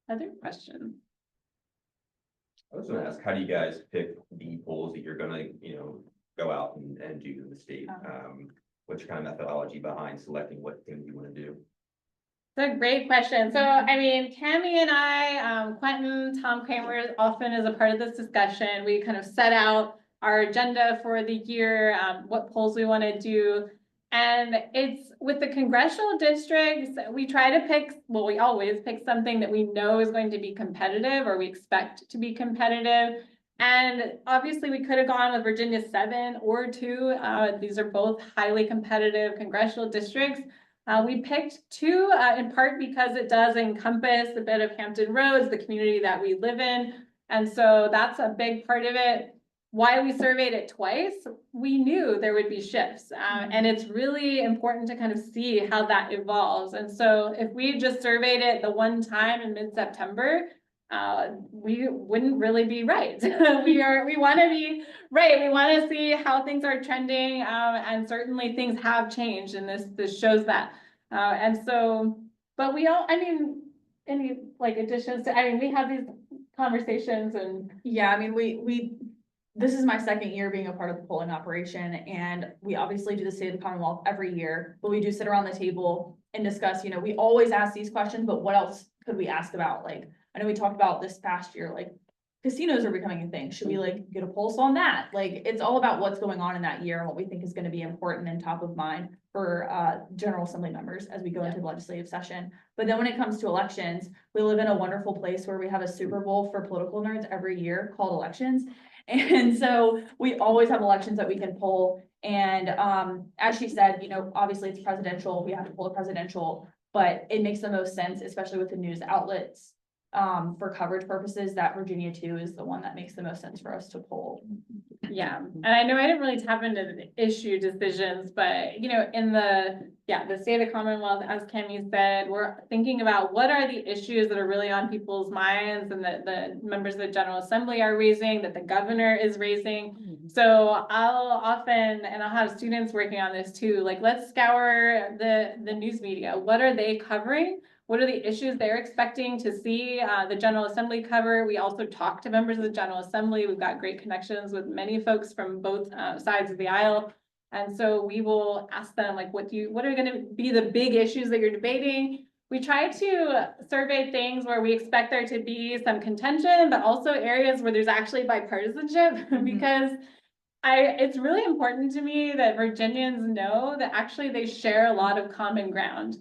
Other questions? I was gonna ask, how do you guys pick the polls that you're gonna, go out and do in the state? What's your kind of methodology behind selecting what things you want to do? It's a great question. So, I mean, Cami and I, Quentin, Tom Kramer often is a part of this discussion. We kind of set out our agenda for the year, what polls we want to do. And it's with the congressional districts, we try to pick, well, we always pick something that we know is going to be competitive or we expect to be competitive. And obviously we could have gone with Virginia 7 or 2. These are both highly competitive congressional districts. We picked 2 in part because it does encompass a bit of Hampton Roads, the community that we live in. And so that's a big part of it. Why we surveyed it twice, we knew there would be shifts. And it's really important to kind of see how that evolves. And so if we just surveyed it the one time in mid-September, we wouldn't really be right. We want to be right. We want to see how things are trending, and certainly things have changed, and this shows that. And so, but we all, I mean, any like additions to, I mean, we have these conversations and. Yeah, I mean, this is my second year being a part of the polling operation, and we obviously do the State of the Commonwealth every year, but we do sit around the table and discuss, we always ask these questions, but what else could we ask about? Like, I know we talked about this past year, like casinos are becoming a thing. Should we like get a pulse on that? Like, it's all about what's going on in that year and what we think is going to be important and top of mind for General Assembly members as we go into the legislative session. But then when it comes to elections, we live in a wonderful place where we have a Super Bowl for political nerds every year called elections. And so we always have elections that we can pull. And as she said, obviously it's presidential, we have to pull the presidential, but it makes the most sense, especially with the news outlets, for coverage purposes, that Virginia 2 is the one that makes the most sense for us to pull. Yeah, and I know I didn't really tap into the issue decisions, but in the State of the Commonwealth, as Cami said, we're thinking about what are the issues that are really on people's minds and that the members of the General Assembly are raising, that the governor is raising. So I'll have students working on this too, like let's scour the news media. What are they covering? What are the issues they're expecting to see the General Assembly cover? We also talk to members of the General Assembly. We've got great connections with many folks from both sides of the aisle. And so we will ask them, like, what are going to be the big issues that you're debating? We try to survey things where we expect there to be some contention, but also areas where there's actually bipartisanship, because it's really important to me that Virginians know that actually they share a lot of common ground.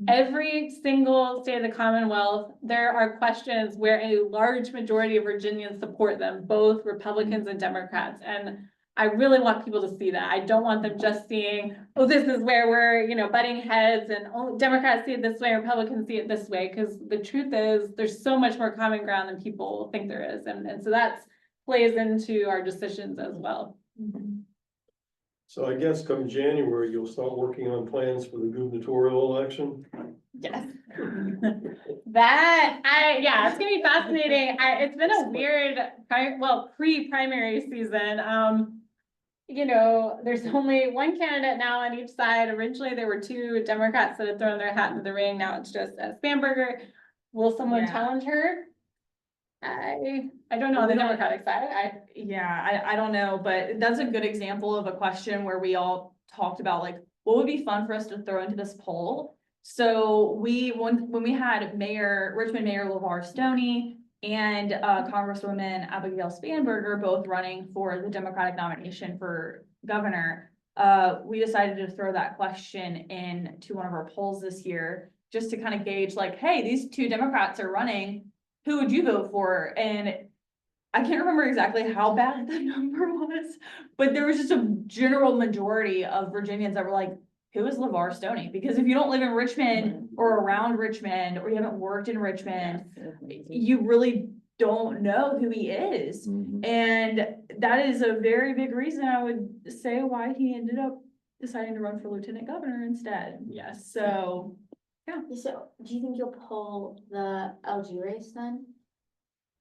Every single state of the Commonwealth, there are questions where a large majority of Virginians support them, both Republicans and Democrats. And I really want people to see that. I don't want them just seeing, oh, this is where we're, butting heads and oh, Democrats see it this way, Republicans see it this way. Because the truth is, there's so much more common ground than people think there is. And so that plays into our decisions as well. So I guess come January, you'll start working on plans for the gubernatorial election. Yes. It's gonna be fascinating. It's been a weird, pre-primary season. There's only one candidate now on each side. Originally, there were two Democrats that had thrown their hat into the ring. Now it's just Spanberger. Will someone Yeah. challenge her? I don't know on the Democratic side. I don't know, but that's a good example of a question where we all talked about like, what would be fun for us to throw into this poll? So when we had Richmond Mayor LeVar Stoney and Congresswoman Abigail Spanberger both running for the Democratic nomination for governor, we decided to throw that question into one of our polls this year, just to kind of gauge like, hey, these two Democrats are running, who would you vote for? And I can't remember exactly how bad the number was, but there was just a general majority of Virginians that were like, who is LeVar Stoney? Because if you don't live in Richmond or around Richmond, or you haven't worked in Richmond, you really don't know who he is. And that is a very big reason I would say why he ended up deciding to run for lieutenant governor instead. Yes. So, yeah. So do you think you'll pull the LG race then?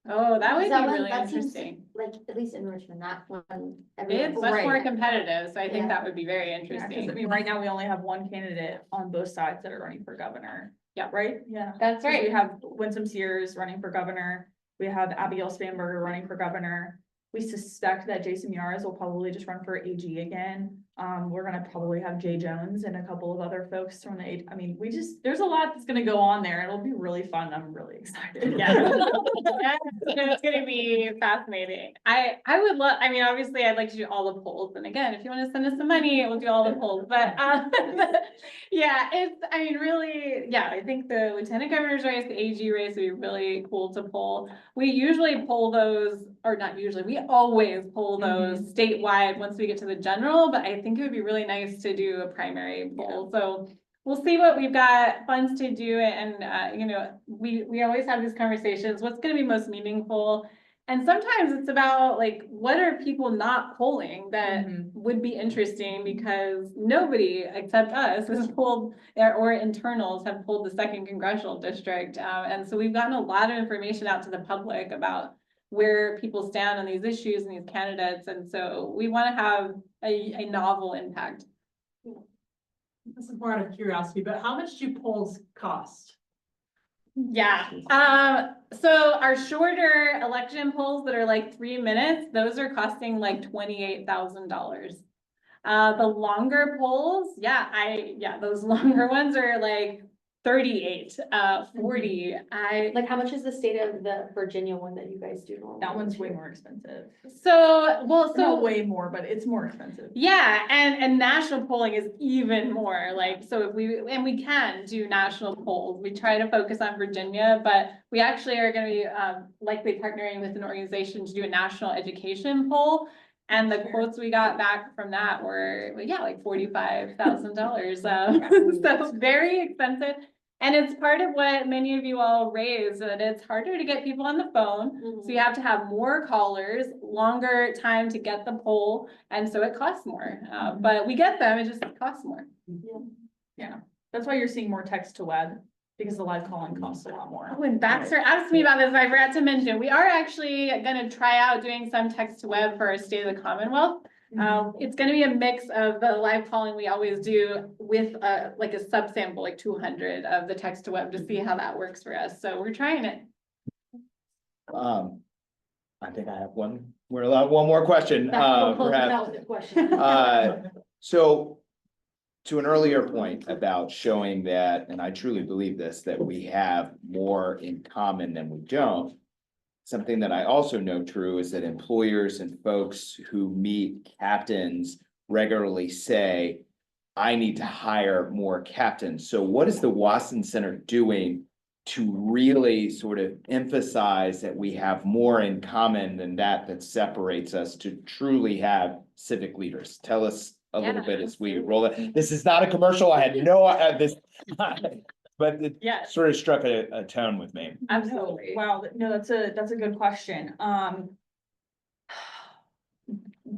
Oh, that would That be one- really that seems interesting. Like, at least in Richmond, that one. It's everyone's- much more Right. competitive, so I think Yeah. that would be very Yeah, 'cause, interesting. I mean, right now we only have one candidate on both sides that are running for governor. Yeah. Right? Yeah. That's So we right. have Winsome Sears running for governor. We have Abigail Spanberger running for governor. We suspect that Jason Miyares will probably just run for AG again. We're gonna probably have Jay Jones and a couple of other folks from the, there's a lot that's gonna go on there. It'll be really fun. I'm really excited. Yeah. It's gonna be fascinating. I would love, obviously I'd like to do all the polls. And again, if you want to send us some money, we'll do all the polls. But I think the lieutenant governor's race, the AG race would be really cool to poll. We usually poll those, or not usually, we always poll those statewide once we get to the general, but I think it would be really nice to do a primary poll. So we'll see what we've got funds to do. And, we always have these conversations, what's going to be most meaningful. And sometimes it's about like, what are people not polling that would be interesting, because nobody except us has polled, or internals have polled the 2nd congressional district. And so we've gotten a lot of information out to the public about where people stand on these issues and these candidates. And so we want to have a novel impact. This is more out of curiosity, but how much do polls cost? Yeah, so our shorter election polls that are like 3 minutes, those are costing like $28,000. The longer polls, those longer ones are like 38, 40. Like, how much is the state of the Virginia one that you guys do normally? That one's way more expensive. So Way more, but it's more expensive. yeah, and national polling is even more, like, so if we can do national polls, we try to focus on Virginia, but we actually are gonna be likely partnering with an organization to do a national education poll. And the quotes we got back from that were, like $45,000. So very expensive. And it's part of what many of you all raised, that it's harder to get people on the phone. So you have to have more callers, longer time to get the poll. And so it costs more, but we get them, it just costs more. Yeah, that's why you're seeing more text to web, because the live calling costs a lot more. Oh, and Baxter asked me about this, I forgot to mention, we are actually gonna try out doing some text to web for our State of the Commonwealth. It's gonna be a mix of the live calling we always do with like a subsample, like 200 of the text to web, to see how that works for us. So we're trying it. I think I have one, we're allowed one more question, That was perhaps. the question. So to an earlier point about showing that, and I truly believe this, that we have more in common than we don't. Something that I also know true is that employers and folks who meet captains regularly say, I need to hire more captains. So what is the Wason Center doing to really sort of emphasize that we have more in common than that separates us to truly have civic leaders? Tell us a little bit as we roll it. This is not a commercial. I had no, this, but it Yes. sort of struck a tone with me. Absolutely. Wow, no, that's a good question.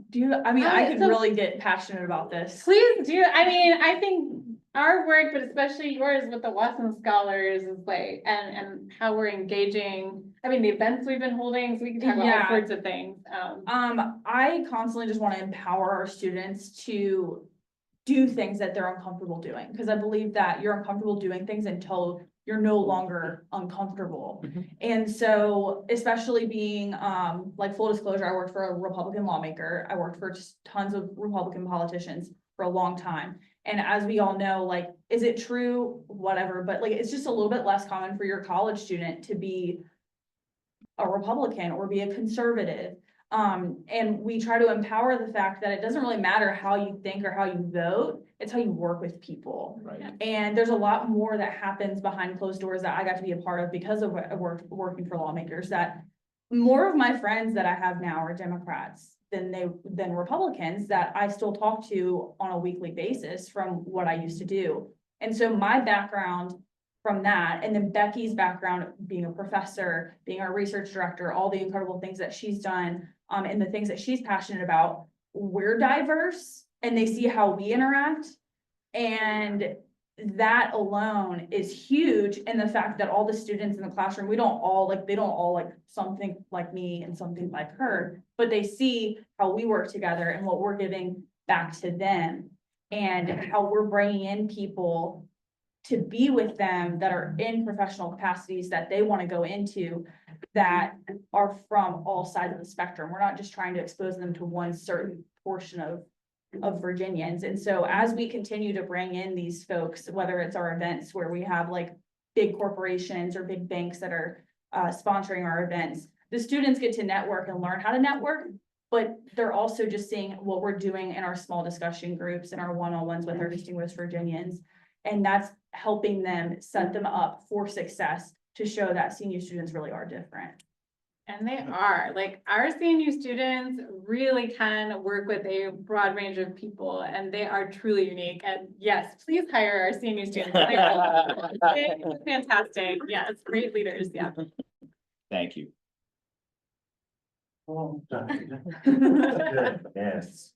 Do you, I mean, I could So- really get passionate about this. Please do, I mean, I think our work, but especially yours with the Wason Scholars is like, and how we're engaging, I mean, the events we've been holding, so we can talk about all Yeah. sorts of things. I constantly just want to empower our students to do things that they're uncomfortable doing, because I believe that you're uncomfortable doing things until you're no longer uncomfortable. And so, especially being, like full disclosure, I worked for a Republican lawmaker. I worked for just tons of Republican politicians for a long time. And as we all know, like, is it true? Whatever, but like, it's just a little bit less common for your college student to be a Republican or be a conservative. And we try to empower the fact that it doesn't really matter how you think or how you vote, it's how you work with people. Right. And there's a lot more that happens behind closed doors that I got to be a part of because of working for lawmakers, that more of my friends that I have now are Democrats than Republicans that I still talk to on a weekly basis from what I used to do. And so my background from that, and then Becky's background being a professor, being our research director, all the incredible things that she's done, and the things that she's passionate about, we're diverse and they see how we interact. And that alone is huge. And the fact that all the students in the classroom, they don't all like something like me and something like her, but they see how we work together and what we're giving back to them and how we're bringing in people to be with them that are in professional capacities that they want to go into, that are from all sides of the spectrum. We're not just trying to expose them to one certain portion of Virginians. And so as we continue to bring in these folks, whether it's our events where we have like big corporations or big banks that are sponsoring our events, the students get to network and learn how to network, but they're also just seeing what we're doing in our small discussion groups and our one-on-ones with our distinguished Virginians. And that's helping them set them up for success to show that CNU students really are different. And they are, like, our CNU students really can work with a broad range of people and they are truly unique. And yes, please hire our CNU students. They are fantastic. Yes, great leaders, yeah. Thank you. Yes.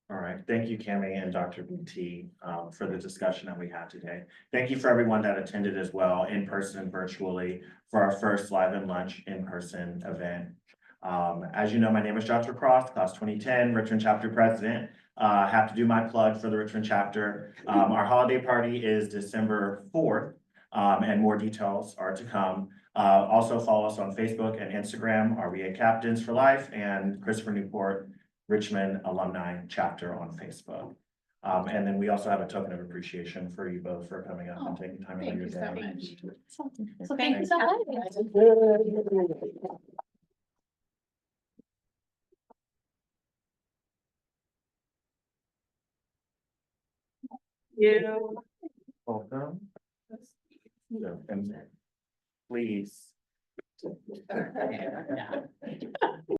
All right, thank you, Cami and Dr. BT, for the discussion that we had today. Thank you for everyone that attended as well, in person and virtually, for our first Live and Lunch in-person event. As you know, my name is Joshua Cross, class 2010, Richmond chapter president. Have to do my plug for the Richmond chapter. Our holiday party is December 4th, and more details are to come. Also follow us on Facebook and Instagram, RVA Captains for Life, and Christopher Newport, Richmond Alumni Chapter on Facebook. And then we also have a token of appreciation for you both for coming up and taking time out of Thank your you so day. much. So thank you so much. You. Welcome. And please. Yeah.